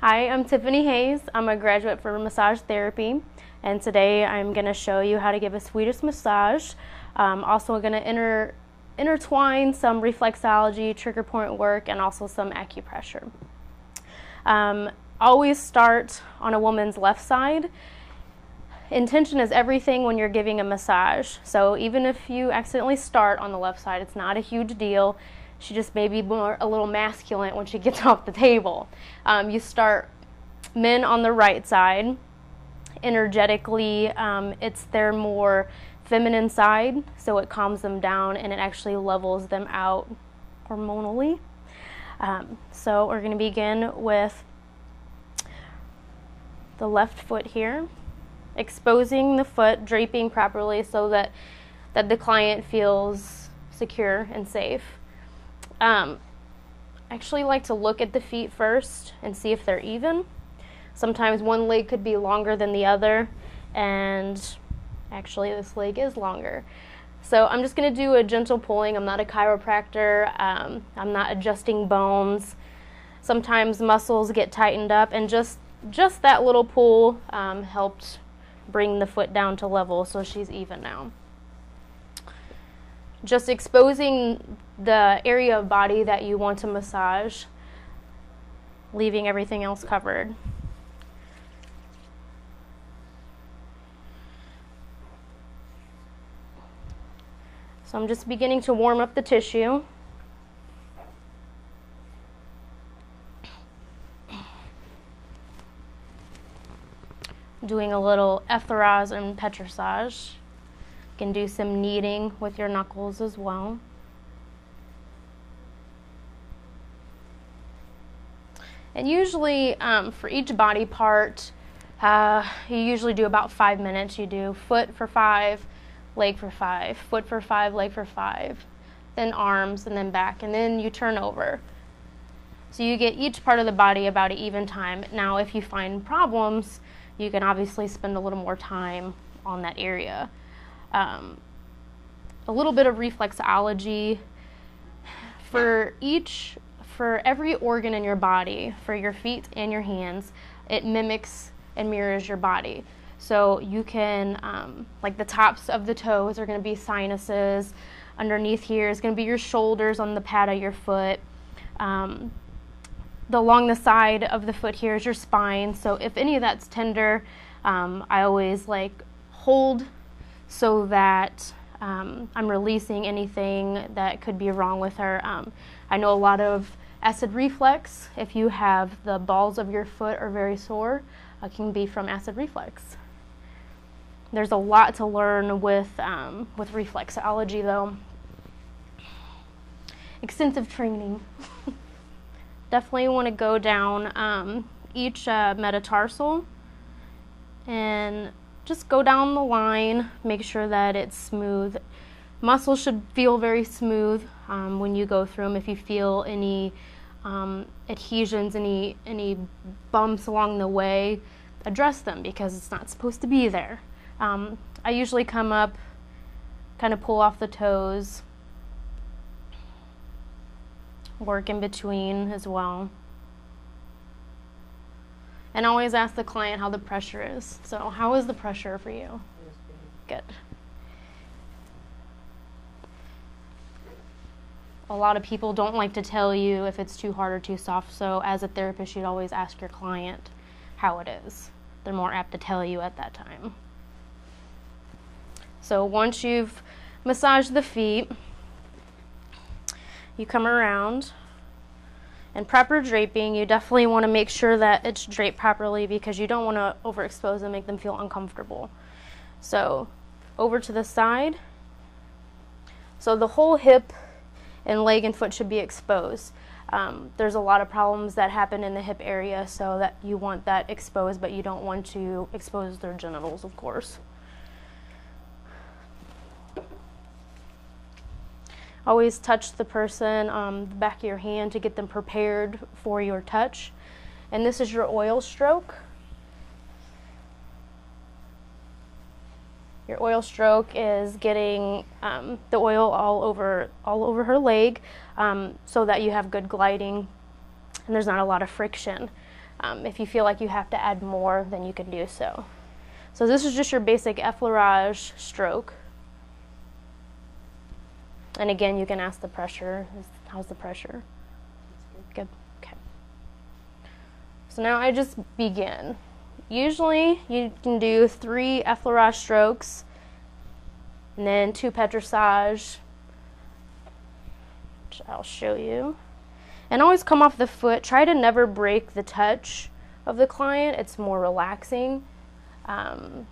Hi, I'm Tiffany Hayes. I'm a graduate for massage therapy, and today I'm going to show you how to give a Swedish massage. Also going to intertwine some reflexology, trigger point work, and also some acupressure. Always start on a woman's left side. Intention is everything when you're giving a massage. So even if you accidentally start on the left side, it's not a huge deal. She just may be a little masculine when she gets off the table. You start men on the right side. Energetically, it's their more feminine side, so it calms them down and it actually levels them out hormonally. So we're going to begin with the left foot here, exposing the foot, draping properly so that the client feels secure and safe. I actually like to look at the feet first and see if they're even. Sometimes one leg could be longer than the other, and actually this leg is longer. So I'm just going to do a gentle pulling. I'm not a chiropractor. I'm not adjusting bones. Sometimes muscles get tightened up, and just that little pull helped bring the foot down to level so she's even now. Just exposing the area of body that you want to massage, leaving everything else covered. So I'm just beginning to warm up the tissue. Doing a little effleurage and petrissage. You can do some kneading with your knuckles as well. And usually for each body part, you usually do about 5 minutes. You do foot for 5, leg for 5, foot for 5, leg for 5, then arms, and then back, and then you turn over. So you get each part of the body about an even time. Now if you find problems, you can obviously spend a little more time on that area. A little bit of reflexology. For every organ in your body, for your feet and your hands, it mimics and mirrors your body. So you can, like the tops of the toes are going to be sinuses. Underneath here is going to be your shoulders on the pad of your foot. Along the side of the foot here is your spine. So if any of that's tender, I always hold so that I'm releasing anything that could be wrong with her. I know a lot of acid reflux, if you have the balls of your foot are very sore, can be from acid reflux. There's a lot to learn with reflexology though. Extensive training. Definitely want to go down each metatarsal and just go down the line, make sure that it's smooth. Muscles should feel very smooth when you go through them. If you feel any adhesions, any bumps along the way, address them because it's not supposed to be there. I usually come up, kind of pull off the toes, work in between as well. And always ask the client how the pressure is. So how is the pressure for you? Good. A lot of people don't like to tell you if it's too hard or too soft, so as a therapist you'd always ask your client how it is. They're more apt to tell you at that time. So once you've massaged the feet, you come around. And proper draping, you definitely want to make sure that it's draped properly because you don't want to overexpose and make them feel uncomfortable. So over to the side. So the whole hip and leg and foot should be exposed. There's a lot of problems that happen in the hip area, so that you want that exposed, but you don't want to expose their genitals, of course. Always touch the person on the back of your hand to get them prepared for your touch. And this is your oil stroke. Your oil stroke is getting the oil all over her leg so that you have good gliding and there's not a lot of friction. If you feel like you have to add more, then you can do so. So this is just your basic effleurage stroke. And again, you can ask the pressure. How's the pressure? Good. Okay. So now I just begin. Usually you can do 3 effleurage strokes and then 2 petrissage, which I'll show you. And always come off the foot. Try to never break the touch of the client. It's more relaxing. And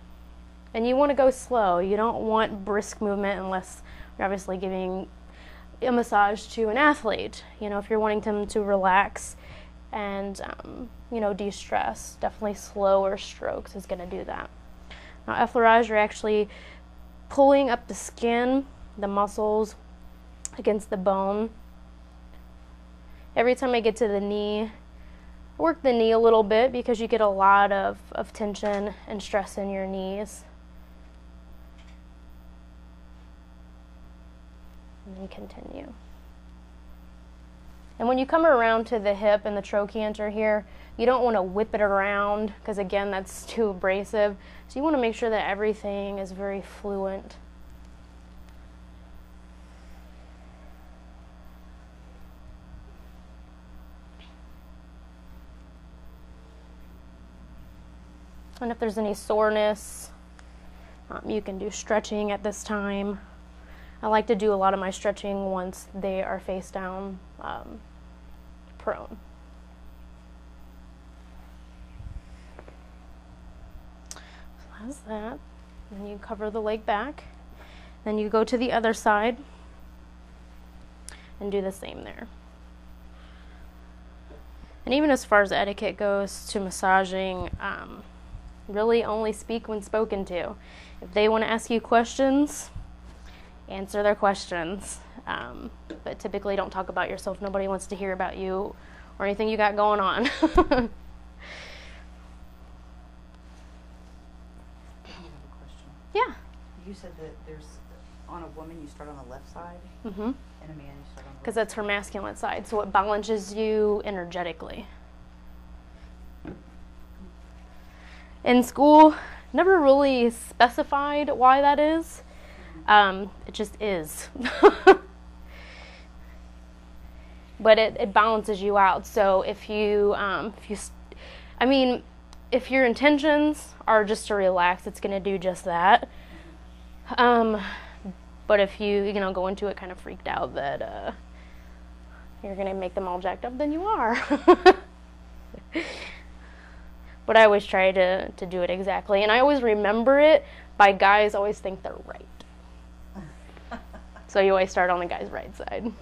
you want to go slow. You don't want brisk movement unless you're obviously giving a massage to an athlete. You know, if you're wanting them to relax and, you know, de-stress, definitely slower strokes is going to do that. Now, effleurage, you're actually pulling up the skin, the muscles against the bone. Every time I get to the knee, work the knee a little bit because you get a lot of tension and stress in your knees. And then continue. And when you come around to the hip and the trochanter here, you don't want to whip it around because, again, that's too abrasive. So you want to make sure that everything is very fluent. And if there's any soreness, you can do stretching at this time. I like to do a lot of my stretching once they are face down, prone. So that's that. Then you cover the leg back. Then you go to the other side and do the same there. And even as far as etiquette goes to massaging, really only speak when spoken to. If they want to ask you questions, answer their questions. But typically don't talk about yourself. Nobody wants to hear about you or anything you got going on. I have a question. Yeah. You said that there's, on a woman, you start on the left side, Mm-hmm. and a man, you start on the Because right that's her masculine side. So it balances you energetically. In school, never really specified why that is. It just is. But it balances you out. So if if your intentions are just to relax, it's going to do just that. But if you go into it kind of freaked out that you're going to make them all jacked up, then you are. But I always try to do it exactly. And I always remember it by guys always think they're right. So you always start on the guy's right side.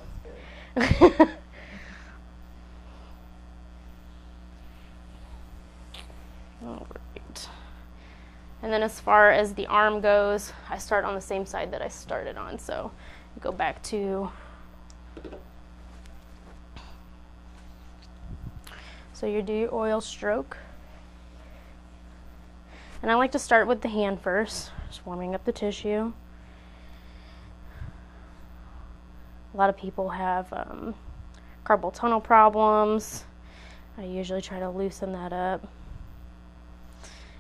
All right. And then as far as the arm goes, I start on the same side that I started on. So you go back to... So you do your oil stroke. And I like to start with the hand first, just warming up the tissue. A lot of people have carpal tunnel problems. I usually try to loosen that up.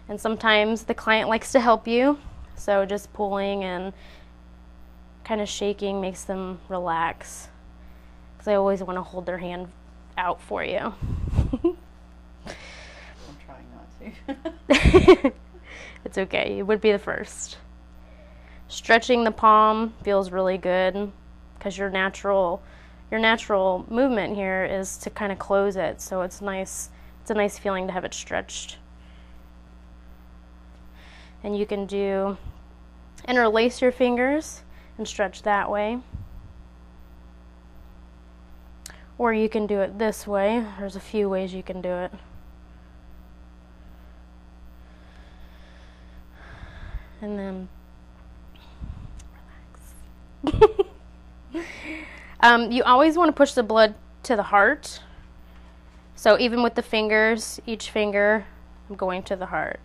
And sometimes the client likes to help you, so just pulling and kind of shaking makes them relax. Because I always want to hold their hand out for you. I'm trying not to. It's okay. You would be the first. Stretching the palm feels really good because your natural movement here is to kind of close it. So it's nice. It's a nice feeling to have it stretched. And you can interlace your fingers and stretch that way. Or you can do it this way. There's a few ways you can do it. And then relax. You always want to push the blood to the heart. So even with the fingers, each finger, I'm going to the heart.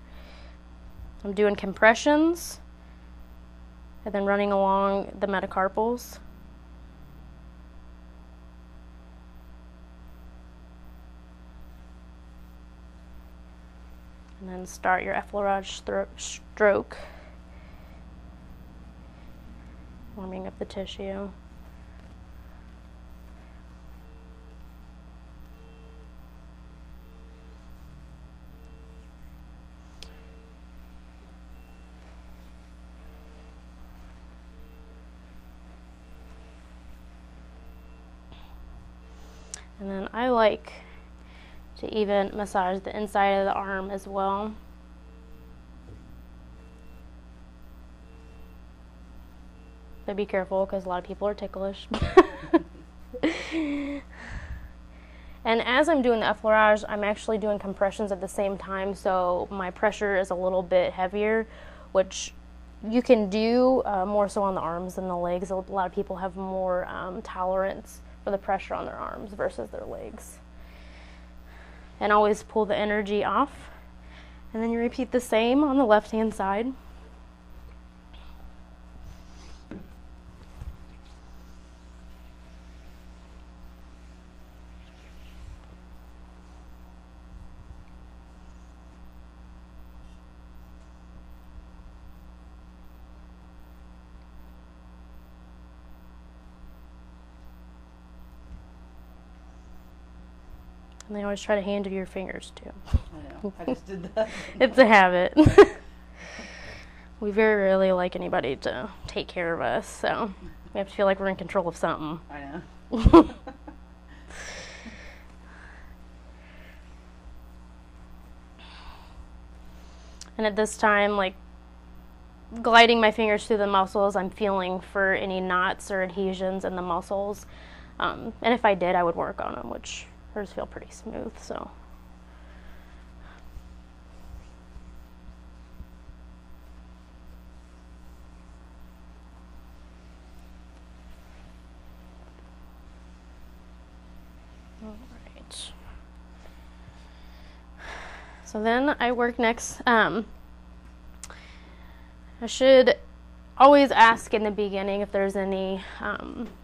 I'm doing compressions and then running along the metacarpals. And then start your effleurage stroke, warming up the tissue. And then I like to even massage the inside of the arm as well. But be careful because a lot of people are ticklish. And as I'm doing the effleurage, I'm actually doing compressions at the same time, so my pressure is a little bit heavier, which you can do more so on the arms than the legs. A lot of people have more tolerance for the pressure on their arms versus their legs. And always pull the energy off. And then you repeat the same on the left-hand side. And they always try to handle your fingers too. I know. I just did that. It's a habit. We very rarely like anybody to take care of us, so we have to feel like we're in control of something. I know. And at this time, like, gliding my fingers through the muscles, I'm feeling for any knots or adhesions in the muscles. And if I did, I would work on them, which hers feel pretty smooth, so. All right. So then I work next. I should always ask in the beginning if there's any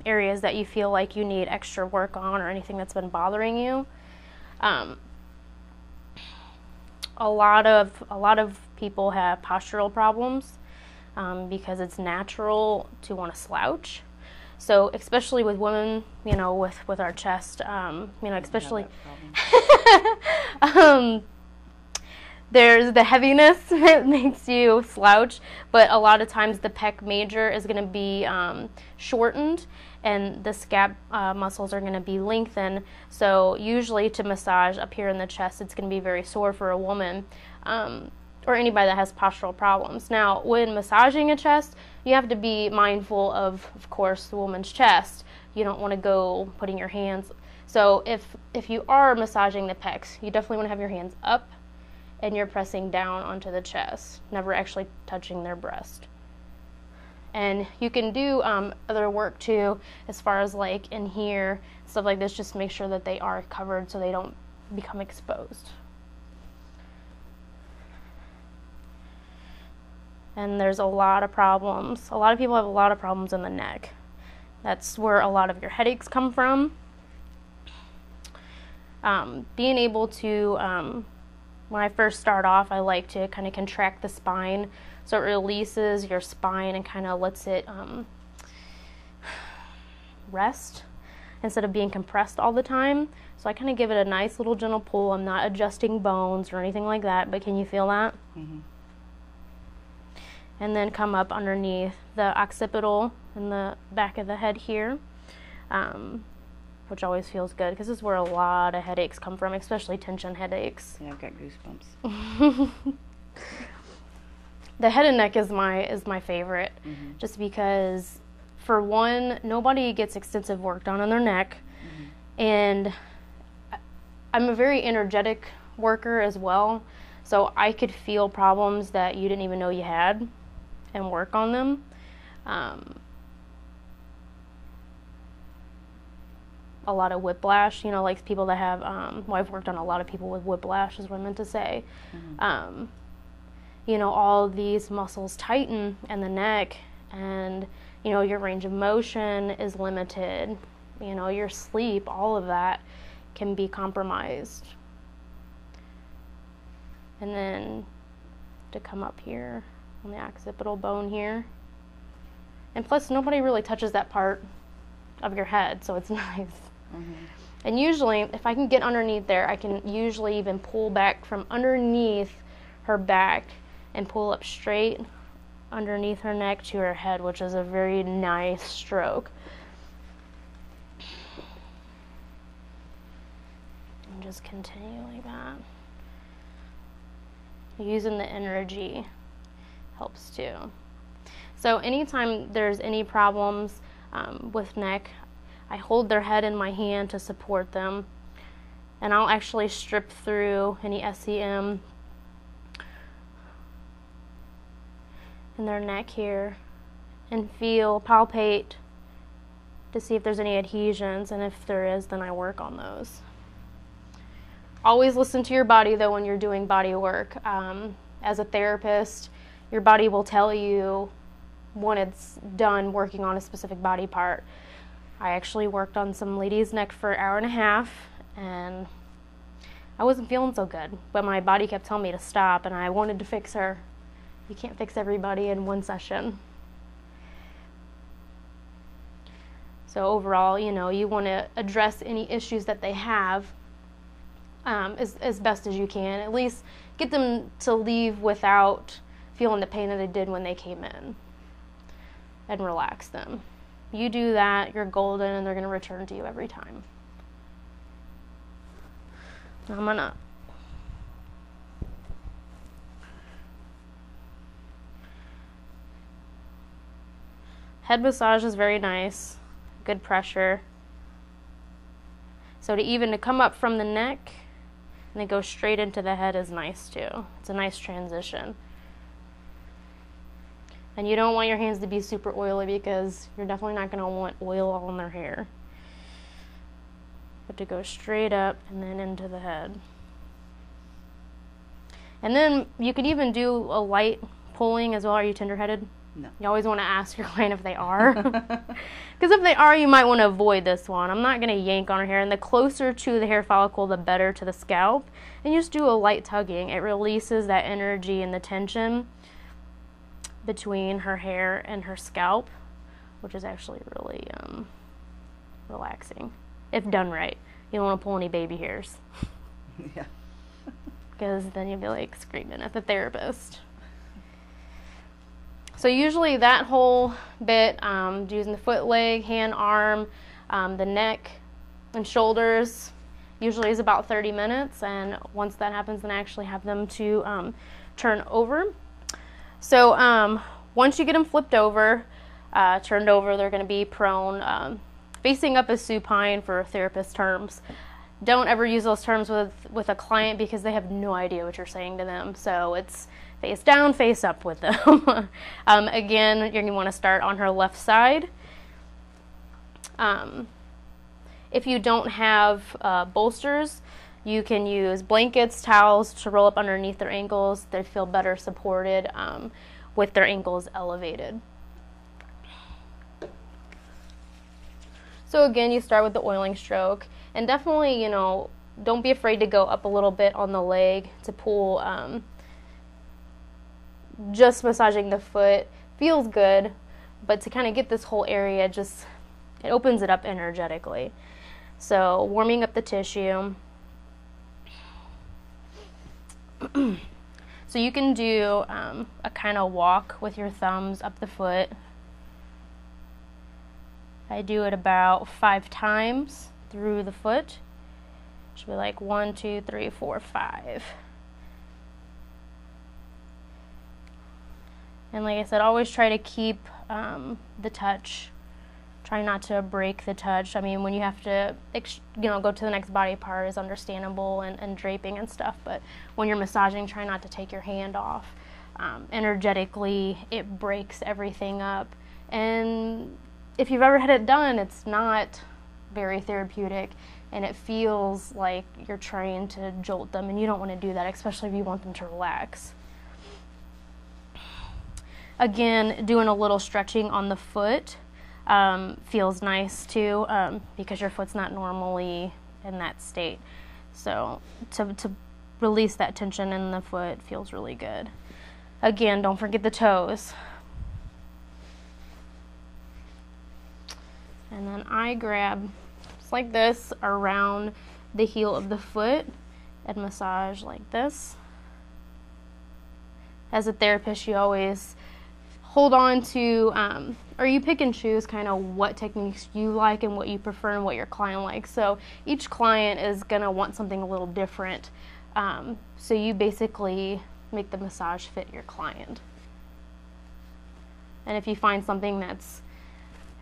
areas that you feel like you need extra work on or anything that's been bothering you. A lot of people have postural problems because it's natural to want to slouch. So especially with women, you know, with our chest, you know, especially there's the heaviness that makes you slouch, but a lot of times the pec major is going to be shortened and the scap muscles are going to be lengthened. So usually to massage up here in the chest, it's going to be very sore for a woman or anybody that has postural problems. Now, when massaging a chest, you have to be mindful of course, the woman's chest. You don't want to go putting your hands. So if you are massaging the pecs, you definitely want to have your hands up and you're pressing down onto the chest, never actually touching their breast. And you can do other work too, as far as like in here, stuff like this, just make sure that they are covered so they don't become exposed. And there's a lot of problems. A lot of people have a lot of problems in the neck. That's where a lot of your headaches come from. Being able to, when I first start off, I like to kind of contract the spine so it releases your spine and kind of lets it rest instead of being compressed all the time. So I kind of give it a nice little gentle pull. I'm not adjusting bones or anything like that, but can you feel that? Mm-hmm. And then come up underneath the occipital in the back of the head here, which always feels good because this is where a lot of headaches come from, especially tension headaches. Yeah, I've got goosebumps. The head and neck is my favorite, just because, for one, nobody gets extensive work done on their neck, and I'm a very energetic worker as well, so I could feel problems that you didn't even know you had and work on them. A lot of whiplash, you know, like people that have, well, I've worked on a lot of people with whiplash, is what I meant to say. You know, all these muscles tighten in the neck, and, you know, your range of motion is limited. You know, your sleep, all of that can be compromised. and then to come up here on the occipital bone here. And plus, nobody really touches that part of your head, so it's nice. Mm-hmm. And usually, if I can get underneath there, I can usually even pull back from underneath her back and pull up straight underneath her neck to her head, which is a very nice stroke. And just continue like that. Using the energy helps too. So anytime there's any problems with neck, I hold their head in my hand to support them, and I'll actually strip through any SEM in their neck here and palpate to see if there's any adhesions, and if there is, then I work on those. Always listen to your body though when you're doing body work. As a therapist, your body will tell you when it's done working on a specific body part. I actually worked on some lady's neck for an hour and a half, and I wasn't feeling so good, but my body kept telling me to stop, and I wanted to fix her. You can't fix everybody in one session. So overall, you want to address any issues that they have as best as you can. At least get them to leave without feeling the pain that they did when they came in, and relax them. You do that, you're golden, and they're going to return to you every time. I'm going to head massage is very nice, good pressure. So to come up from the neck and then go straight into the head is nice too. It's a nice transition. And you don't want your hands to be super oily, because you're definitely not going to want oil all in their hair. But to go straight up and then into the head. And then you could even do a light pulling as well. Are you tender-headed? No. You always want to ask your client if they are. Because if they are, you might want to avoid this one. I'm not going to yank on her hair. And the closer to the hair follicle, the better to the scalp. And you just do a light tugging. It releases that energy and the tension between her hair and her scalp, which is actually really relaxing, if done right. You don't want to pull any baby hairs. Yeah. Because then you'll be like screaming at the therapist. So usually that whole bit, using the foot, leg, hand, arm, the neck, and shoulders, usually is about 30 minutes. And once that happens, then I actually have them to turn over. So once you get them flipped over, turned over, they're going to be prone. Facing up is supine for therapist terms. Don't ever use those terms with a client, because they have no idea what you're saying to them. So it's face down, face up with them. Again, you're going to want to start on her left side. If you don't have bolsters, you can use blankets, towels to roll up underneath their ankles. They feel better supported with their ankles elevated. So again, you start with the oiling stroke. And definitely, don't be afraid to go up a little bit on the leg to pull. Just massaging the foot feels good, but to kind of get this whole area, it opens it up energetically. So warming up the tissue. So you can do a kind of walk with your thumbs up the foot. I do it about 5 times through the foot. Should be like 1, 2, 3, 4, 5. And like I said, always try to keep the touch. Try not to break the touch. I mean, when you have to, go to the next body part is understandable, and draping and stuff. But when you're massaging, try not to take your hand off. Energetically, it breaks everything up. And if you've ever had it done, it's not very therapeutic, and it feels like you're trying to jolt them, and you don't want to do that, especially if you want them to relax. Again, doing a little stretching on the foot feels nice too, because your foot's not normally in that state. So to release that tension in the foot. It feels really good. Again, don't forget the toes. And then I grab just like this around the heel of the foot and massage like this. As a therapist, you always hold on to, or you pick and choose kind of what techniques you like and what you prefer and what your client likes. So each client is going to want something a little different. So you basically make the massage fit your client. And if you find something that's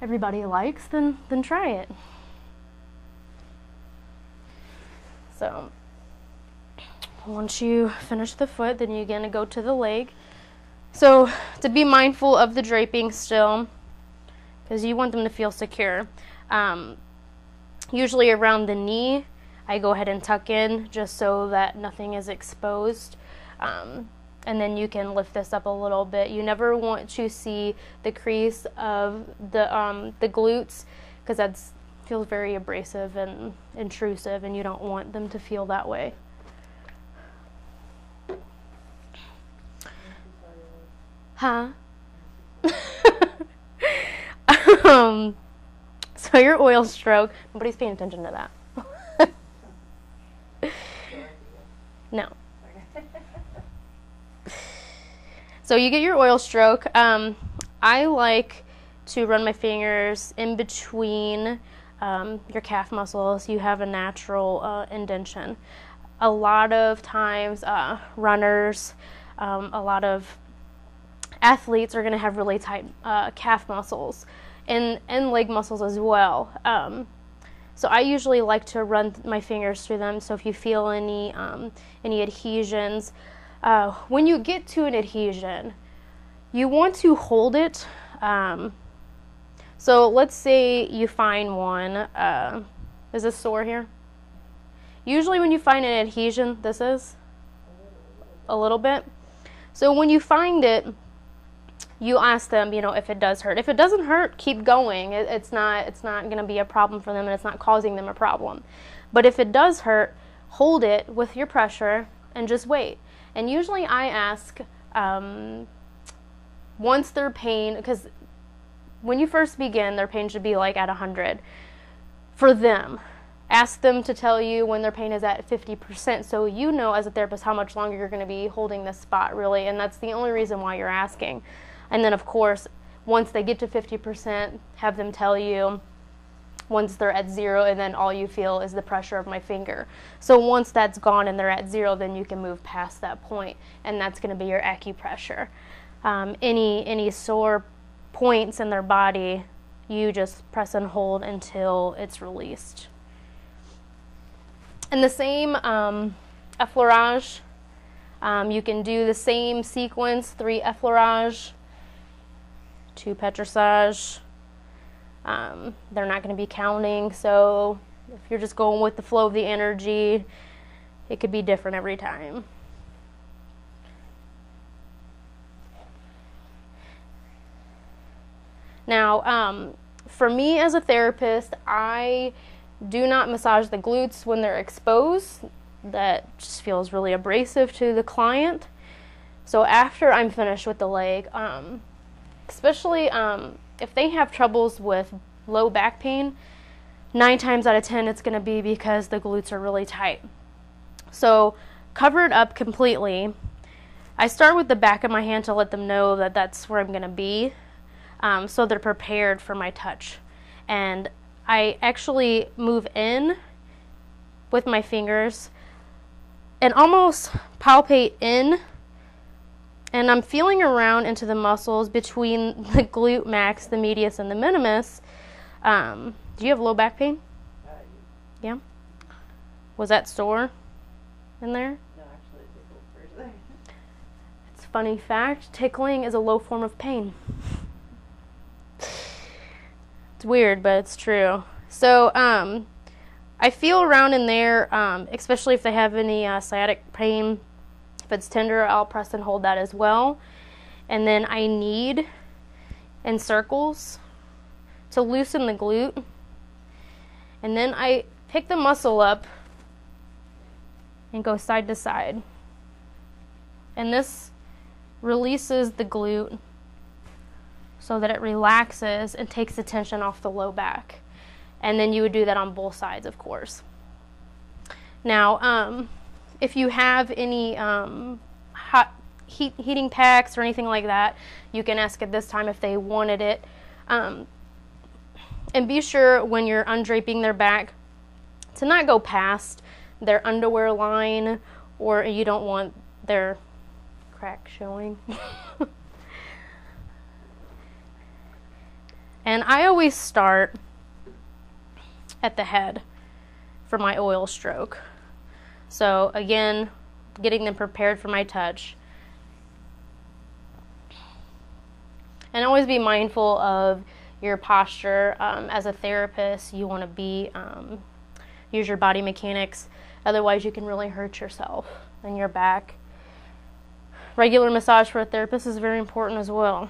everybody likes, then try it. So once you finish the foot, then you're going to go to the leg. So to be mindful of the draping still, because you want them to feel secure. Usually around the knee, I go ahead and tuck in just so that nothing is exposed. And then you can lift this up a little bit. You never want to see the crease of the glutes, because that feels very abrasive and intrusive, and you don't want them to feel that way. Huh? So your oil stroke, nobody's paying attention to that. No. So you get your oil stroke. I like to run my fingers in between your calf muscles. You have a natural indentation. A lot of times runners, a lot of athletes are going to have really tight calf muscles and leg muscles as well. So I usually like to run my fingers through them. So if you feel any adhesions, when you get to an adhesion, you want to hold it. So let's say you find one. Is this sore here? Usually when you find an adhesion, this is a little bit. So when you find it, you ask them, if it does hurt. If it doesn't hurt, keep going. It's not going to be a problem for them, and it's not causing them a problem. But if it does hurt, hold it with your pressure and just wait. And usually I ask, once their pain, because when you first begin, their pain should be like at 100 for them. Ask them to tell you when their pain is at 50%, so you know as a therapist how much longer you're going to be holding this spot, really, and that's the only reason why you're asking. And then, of course, once they get to 50%, have them tell you once they're at 0, and then all you feel is the pressure of my finger. So once that's gone and they're at 0, then you can move past that point, and that's going to be your acupressure. Any sore points in their body, you just press and hold until it's released. And the same effleurage, you can do the same sequence, 3 effleurage, 2 petrissage. They're not going to be counting, so if you're just going with the flow of the energy, it could be different every time. Now, for me as a therapist, I do not massage the glutes when they're exposed. That just feels really abrasive to the client. So after I'm finished with the leg, especially if they have troubles with low back pain, 9 times out of 10 it's going to be because the glutes are really tight. So cover it up completely. I start with the back of my hand to let them know that that's where I'm going to be, so they're prepared for my touch. And I actually move in with my fingers and almost palpate in, and I'm feeling around into the muscles between the glute max, the medius, and the minimus. Do you have low back pain? Yeah? Was that sore in there? No, actually it tickled for a second. It's a funny fact, tickling is a low form of pain. It's weird, but it's true. So I feel around in there, especially if they have any sciatic pain. If it's tender, I'll press and hold that as well. And then I knead in circles to loosen the glute. And then I pick the muscle up and go side to side. And this releases the glute so that it relaxes and takes the tension off the low back. And then you would do that on both sides, of course. Now, if you have any heating packs or anything like that, you can ask at this time if they wanted it. And be sure when you're undraping their back to not go past their underwear line, or you don't want their crack showing. And I always start at the head for my oil stroke. So again, getting them prepared for my touch. And always be mindful of your posture. As a therapist, you want to be use your body mechanics. Otherwise, you can really hurt yourself and your back. Regular massage for a therapist is very important as well.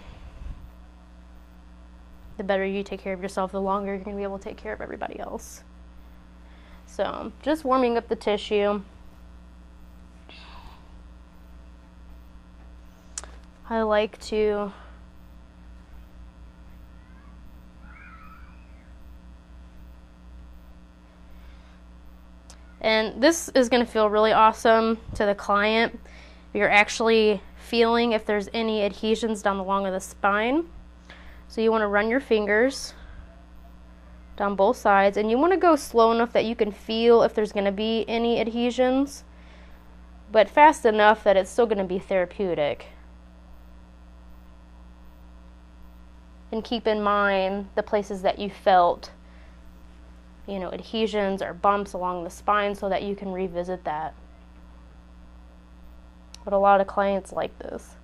The better you take care of yourself, the longer you're going to be able to take care of everybody else. So, just warming up the tissue. I like to and this is going to feel really awesome to the client. You're actually feeling if there's any adhesions down the long of the spine. So you want to run your fingers down both sides, and you want to go slow enough that you can feel if there's going to be any adhesions, but fast enough that it's still going to be therapeutic. And keep in mind the places that you felt, adhesions or bumps along the spine so that you can revisit that. But a lot of clients like this.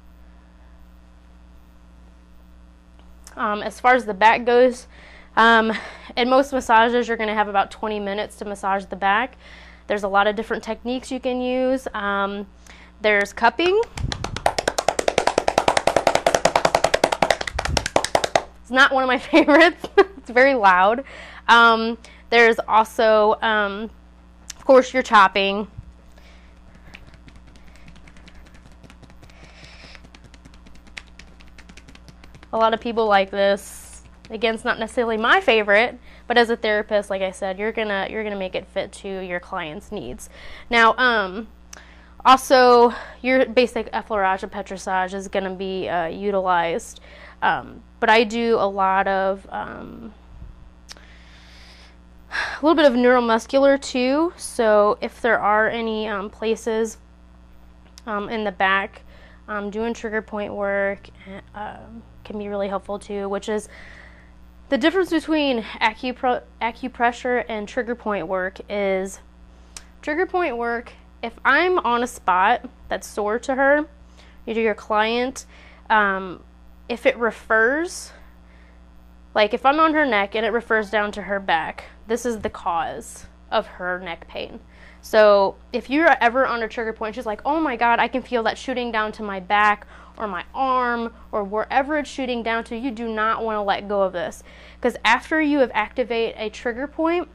As far as the back goes, in most massages you're going to have about 20 minutes to massage the back. There's a lot of different techniques you can use. There's cupping. It's not one of my favorites. It's very loud. There's also, of course, your chopping. A lot of people like this. Again, it's not necessarily my favorite, but as a therapist, like I said, you're gonna make it fit to your client's needs. Now, also your basic effleurage and petrissage is gonna be utilized, but I do a lot of a little bit of neuromuscular too. So if there are any places in the back, doing trigger point work can be really helpful too, which is the difference between acupressure and trigger point work is trigger point work, if I'm on a spot that's sore to her, you do your client, if it refers, like if I'm on her neck and it refers down to her back, this is the cause of her neck pain. So if you're ever on a trigger point, she's like, oh my God, I can feel that shooting down to my back or my arm or wherever it's shooting down to, you do not want to let go of this. Because after you have activated a trigger point,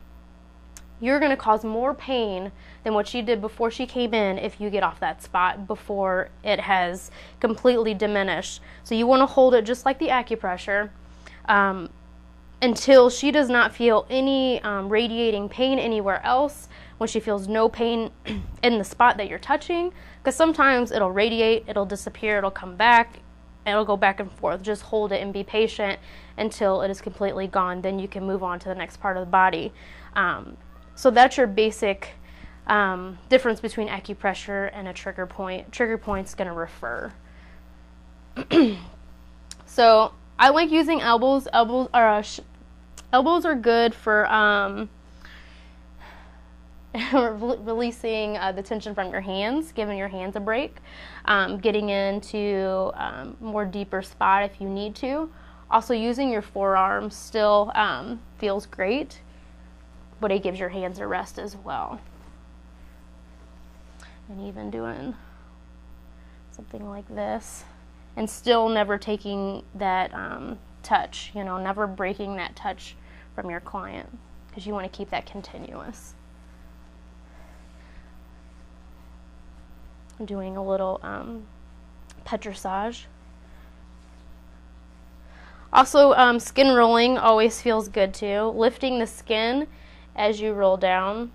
you're going to cause more pain than what she did before she came in if you get off that spot before it has completely diminished. So you want to hold it just like the acupressure until she does not feel any radiating pain anywhere else. When she feels no pain in the spot that you're touching, because sometimes it'll radiate, it'll disappear, it'll come back, and it'll go back and forth. Just hold it and be patient until it is completely gone. Then you can move on to the next part of the body. So that's your basic difference between acupressure and a trigger point. Trigger point's going to refer. So I like using elbows. Elbows are good for releasing the tension from your hands, giving your hands a break, getting into more deeper spot if you need to. Also using your forearms still feels great, but it gives your hands a rest as well. And even doing something like this and still never taking that touch, never breaking that touch from your client, because you want to keep that continuous. doing a little petrissage. Also, skin rolling always feels good too. Lifting the skin as you roll down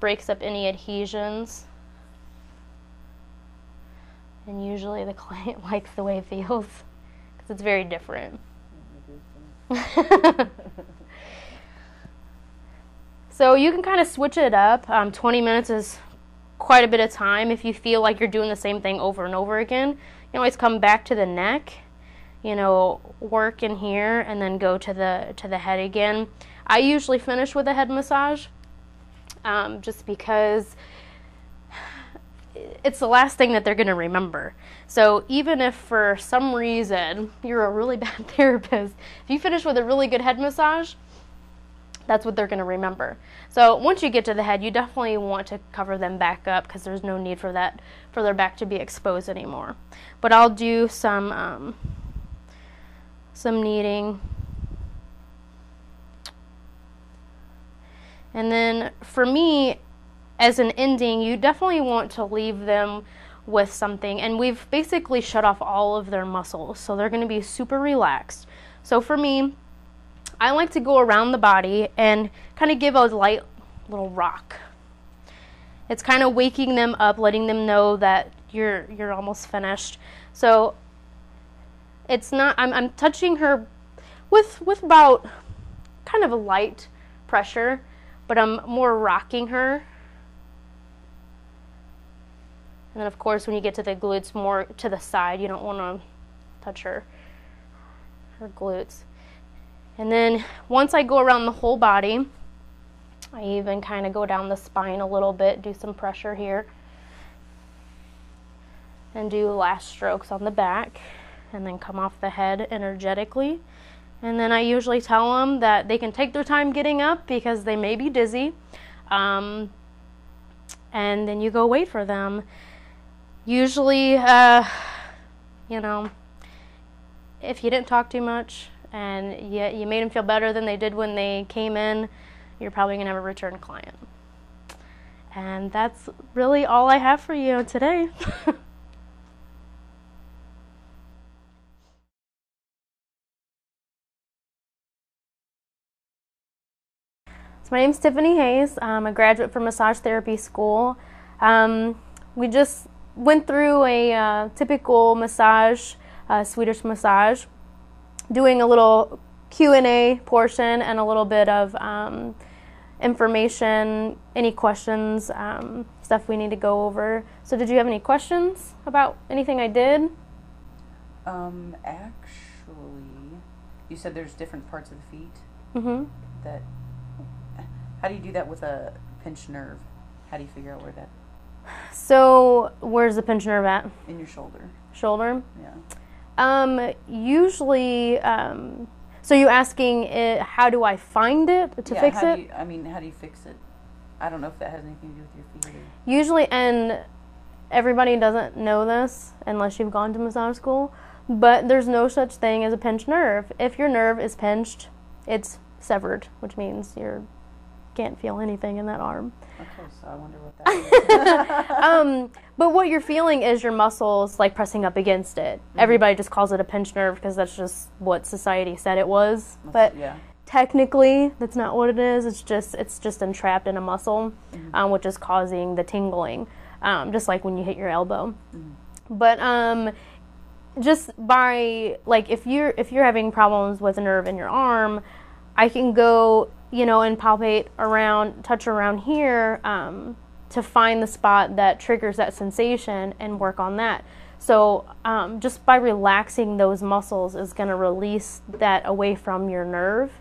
breaks up any adhesions. And usually the client likes the way it feels because it's very different. So you can kind of switch it up. 20 minutes is quite a bit of time. If you feel like you're doing the same thing over and over again, you can always come back to the neck, work in here and then go to the head again. I usually finish with a head massage just because it's the last thing that they're going to remember. So even if for some reason you're a really bad therapist, if you finish with a really good head massage, that's what they're going to remember. So once you get to the head, you definitely want to cover them back up because there's no need for their back to be exposed anymore. But I'll do some kneading. And then for me, as an ending, you definitely want to leave them with something. And we've basically shut off all of their muscles, so they're going to be super relaxed. So for me, I like to go around the body and kind of give a light little rock. It's kind of waking them up, letting them know that you're almost finished. So it's not, I'm touching her with about kind of a light pressure, but I'm more rocking her. And then of course when you get to the glutes, more to the side, you don't want to touch her glutes. And then once I go around the whole body, I even kind of go down the spine a little bit, do some pressure here, and do last strokes on the back, and then come off the head energetically. And then I usually tell them that they can take their time getting up because they may be dizzy, and then you go wait for them. Usually, if you didn't talk too much and you made them feel better than they did when they came in, you're probably going to have a return client. And that's really all I have for you today. So my name's Tiffany Hayes. I'm a graduate from Massage Therapy School. We just went through a typical massage, Swedish massage, doing a little Q&A portion and a little bit of information, any questions, stuff we need to go over. So did you have any questions about anything I did? Actually, you said there's different parts of the feet. Mm-hmm. How do you do that with a pinched nerve? How do you figure out where that? So where's the pinched nerve at? In your shoulder. Shoulder? Yeah. Usually, so you asking how do I find it to fix it? How do you fix it? I don't know if that has anything to do with your feet. Usually, and everybody doesn't know this unless you've gone to massage school, but there's no such thing as a pinched nerve. If your nerve is pinched, it's severed, which means you can't feel anything in that arm. Okay, so I wonder what that is. But what you're feeling is your muscles like pressing up against it. Mm-hmm. Everybody just calls it a pinched nerve because that's just what society said it was. But technically, that's not what it is. It's just entrapped in a muscle, mm-hmm. Which is causing the tingling, just like when you hit your elbow. Mm-hmm. But just by if you're having problems with a nerve in your arm, I can go and palpate around, touch around here to find the spot that triggers that sensation and work on that. So just by relaxing those muscles is going to release that away from your nerve,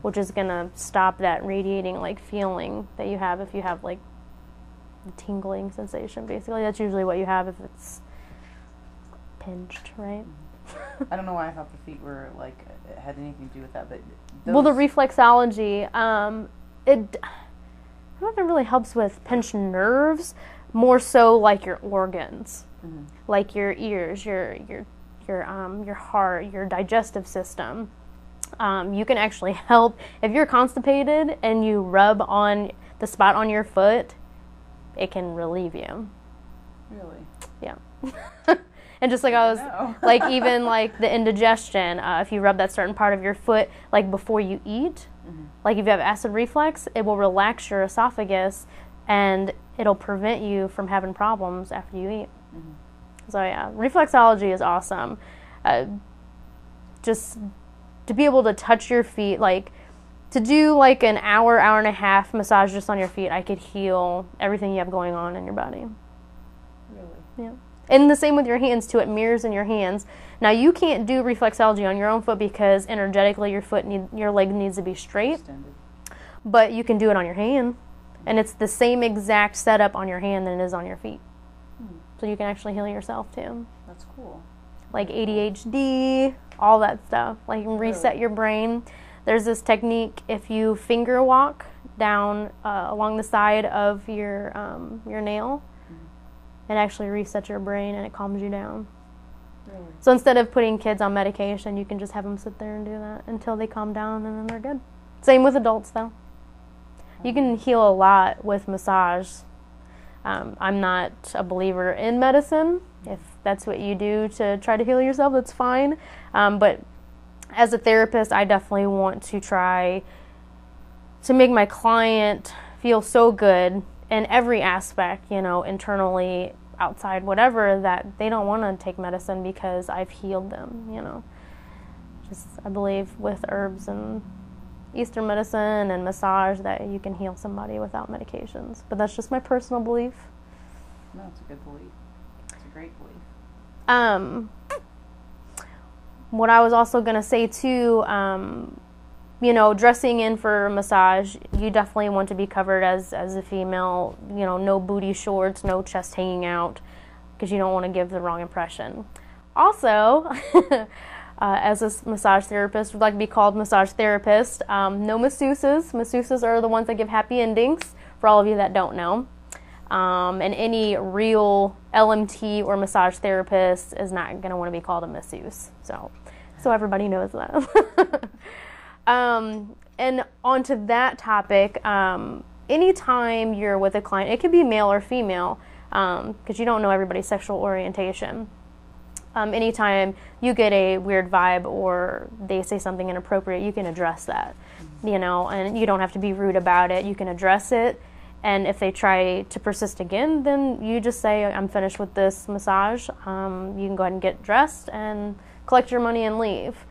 which is going to stop that radiating feeling that you have if you have the tingling sensation. Basically, that's usually what you have if it's pinched, right? I don't know why I thought the feet were it had anything to do with that, but well, the reflexology, I don't know if it really helps with pinched nerves, more so your organs, mm-hmm. like your ears, your heart, your digestive system. You can actually help if you're constipated and you rub on the spot on your foot. It can relieve you. Really? Yeah. And just like I was, like even like the indigestion, if you rub that certain part of your foot, like before you eat, like if you have acid reflux, it will relax your esophagus and it'll prevent you from having problems after you eat. So yeah, reflexology is awesome. Just to be able to touch your feet, like to do like an hour and a half massage just on your feet, I could heal everything you have going on in your body. Really? Yeah. And the same with your hands too. It mirrors in your hands. Now you can't do reflexology on your own foot because energetically your leg needs to be straight. Extended. But you can do it on your hand, and it's the same exact setup on your hand than it is on your feet. So you can actually heal yourself too. That's cool. Like ADHD, all that stuff. Like you can reset your brain. There's this technique, if you finger walk down along the side of your nail, it actually resets your brain and it calms you down. Really? So instead of putting kids on medication, you can just have them sit there and do that until they calm down, and then they're good. Same with adults, though. You can heal a lot with massage. I'm not a believer in medicine. If that's what you do to try to heal yourself, that's fine. But as a therapist, I definitely want to try to make my client feel so good in every aspect, internally, outside, whatever, that they don't want to take medicine because I've healed them, Just, I believe with herbs and Eastern medicine and massage that you can heal somebody without medications. But that's just my personal belief. No, it's a good belief. It's a great belief. What I was also going to say too, dressing in for a massage, you definitely want to be covered as a female, no booty shorts, no chest hanging out, because you don't want to give the wrong impression. Also, as a massage therapist, would like to be called massage therapist. No masseuses. Masseuses are the ones that give happy endings, for all of you that don't know. And any real LMT or massage therapist is not going to want to be called a masseuse. So everybody knows that. And onto that topic, anytime you're with a client, it could be male or female, because you don't know everybody's sexual orientation. Anytime you get a weird vibe or they say something inappropriate, you can address that, and you don't have to be rude about it. You can address it, and if they try to persist again, then you just say, I'm finished with this massage. You can go ahead and get dressed and collect your money and leave.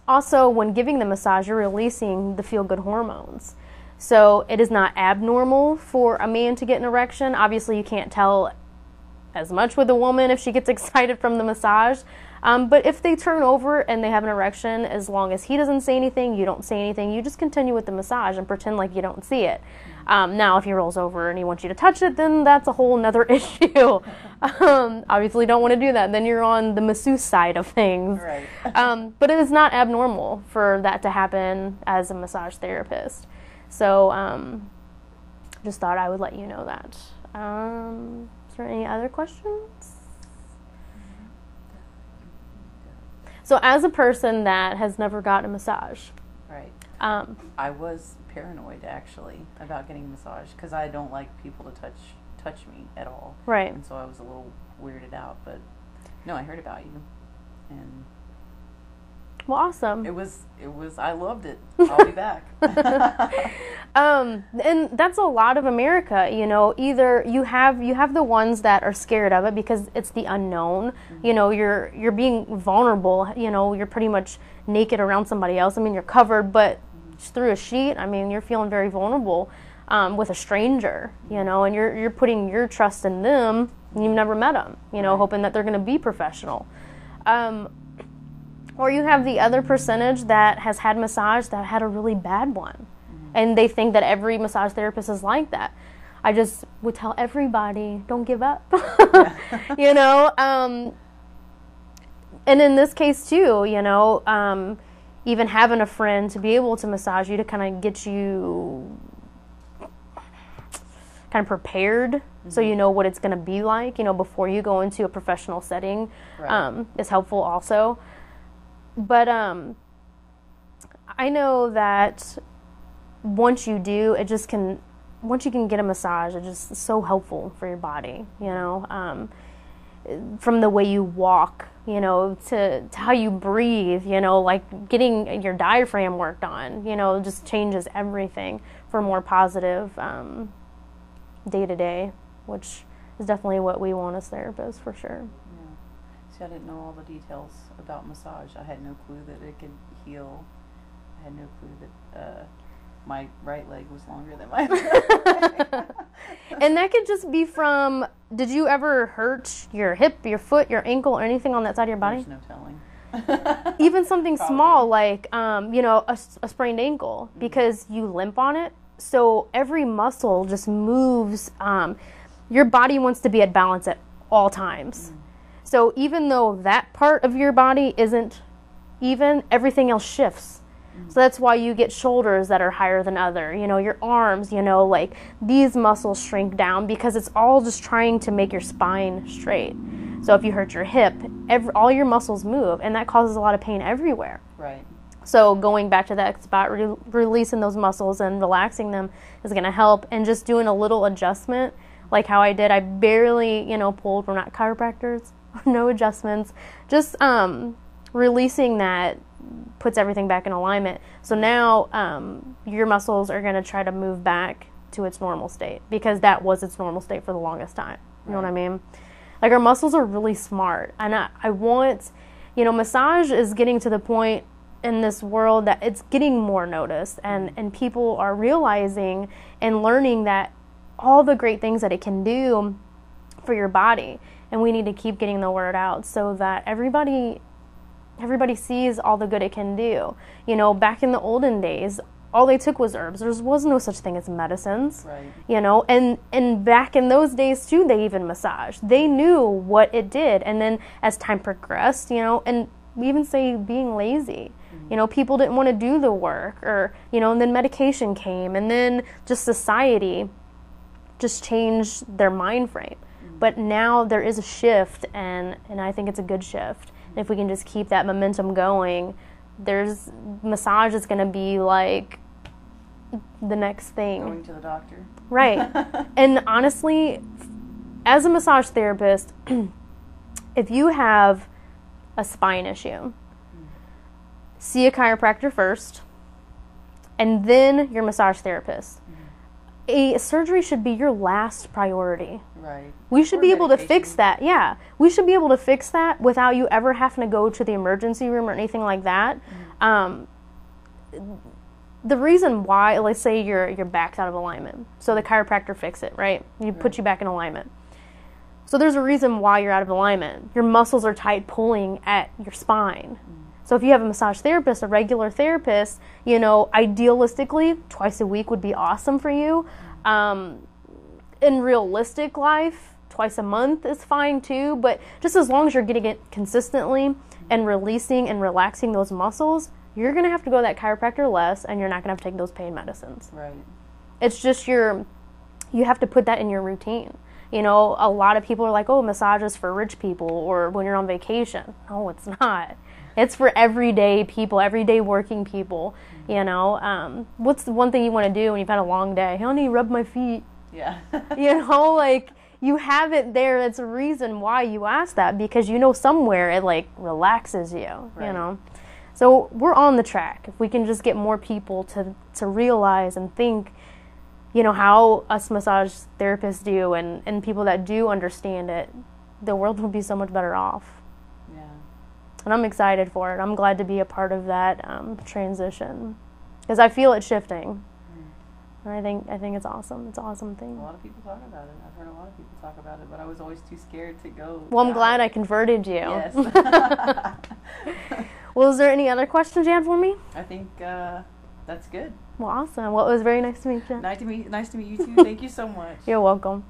Also, when giving the massage, you're releasing the feel-good hormones. So it is not abnormal for a man to get an erection. Obviously, you can't tell as much with a woman if she gets excited from the massage. But if they turn over and they have an erection, as long as he doesn't say anything, you don't say anything, you just continue with the massage and pretend like you don't see it. Now, if he rolls over and he wants you to touch it, then that's a whole nother issue. Obviously, don't want to do that. Then you're on the masseuse side of things. Right. But it is not abnormal for that to happen as a massage therapist. So just thought I would let you know that. Is there any other questions? So as a person that has never gotten a massage. Right. I was paranoid, actually, about getting a massage because I don't like people to touch me at all. Right. And so I was a little weirded out. But, no, I heard about you. And well, awesome. It was, I loved it. I'll be back. And that's a lot of America, either you have the ones that are scared of it because it's the unknown. You're being vulnerable, you're pretty much naked around somebody else. I mean, you're covered, but through a sheet, I mean, you're feeling very vulnerable with a stranger, and you're putting your trust in them. And you've never met them, hoping that they're going to be professional. Or you have the other percentage that has had massage that had a really bad one. And they think that every massage therapist is like that. I just would tell everybody, don't give up. And in this case too, even having a friend to be able to massage you to kind of get you kind of prepared so you know what it's going to be like, before you go into a professional setting, right. Is helpful also. But I know that once you do, it just can once you can get a massage, it's just so helpful for your body, you know, from the way you walk, you know, to how you breathe, you know, like getting your diaphragm worked on, you know, just changes everything for more positive day to day, which is definitely what we want as therapists for sure. Yeah. See, I didn't know all the details about massage. I had no clue that it could heal. I had no clue that my right leg was longer than my left leg. And that could just be from, did you ever hurt your hip, your foot, your ankle, or anything on that side of your body? There's no telling. Even something Probably. small like, you know, a sprained ankle, because you limp on it. So every muscle just moves. Your body wants to be at balance at all times. So even though that part of your body isn't even, everything else shifts. So that's why you get shoulders that are higher than other, you know, your arms, you know, like these muscles shrink down because it's all just trying to make your spine straight. So if you hurt your hip, all your muscles move, and that causes a lot of pain everywhere. Right. So going back to that spot, releasing those muscles and relaxing them is going to help, and just doing a little adjustment, like how I did. I barely, you know, pulled. We're not chiropractors. No adjustments. Just releasing that puts everything back in alignment. So now your muscles are going to try to move back to its normal state, because that was its normal state for the longest time. You know what I mean? Like, our muscles are really smart. And I want, you know, massage is getting to the point in this world that it's getting more noticed, and people are realizing and learning that all the great things that it can do for your body. And we need to keep getting the word out so that everybody sees all the good it can do. You know, back in the olden days, all they took was herbs. There was no such thing as medicines. Right. You know, and back in those days too, they even massaged. They knew what it did. And then as time progressed, you know, and we even say being lazy. You know, people didn't want to do the work, or, you know, and then medication came, and then just society just changed their mind frame. But now there is a shift, and I think it's a good shift. And if we can just keep that momentum going, massage is going to be like the next thing. Going to the doctor. Right. And honestly, as a massage therapist, if you have a spine issue, see a chiropractor first, and then your massage therapist. A surgery should be your last priority. Right. We should be able to fix that. Yeah. We should be able to fix that without you ever having to go to the emergency room or anything like that. The reason why, let's say your back's out of alignment. So the chiropractor fix it, right? You put you back in alignment. So there's a reason why you're out of alignment. Your muscles are tight pulling at your spine. So if you have a massage therapist, a regular therapist, you know, idealistically, twice a week would be awesome for you. In realistic life, twice a month is fine too, but just as long as you're getting it consistently and releasing and relaxing those muscles, you're going to have to go to that chiropractor less, and you're not going to have to take those pain medicines. Right. It's just you have to put that in your routine. You know, a lot of people are like, oh, massage is for rich people or when you're on vacation. No, it's not. It's for everyday people, everyday working people, you know. What's the one thing you want to do when you've had a long day? Honey, rub my feet. Yeah. You know, like, you have it there. That's a reason why you ask that, because you know somewhere it, like, relaxes you, you know. So we're on the track. If we can just get more people to realize and think, you know, how us massage therapists do, and people that do understand it, the world will be so much better off. And I'm excited for it. I'm glad to be a part of that transition, because I feel it shifting. And I think it's awesome. It's an awesome thing. A lot of people talk about it. I've heard a lot of people talk about it, but I was always too scared to go. Well, I'm glad I converted you. Yes. Well, is there any other questions you had for me? I think that's good. Well, awesome. Well, it was very nice to meet you. Nice to meet you too. Thank you so much. You're welcome.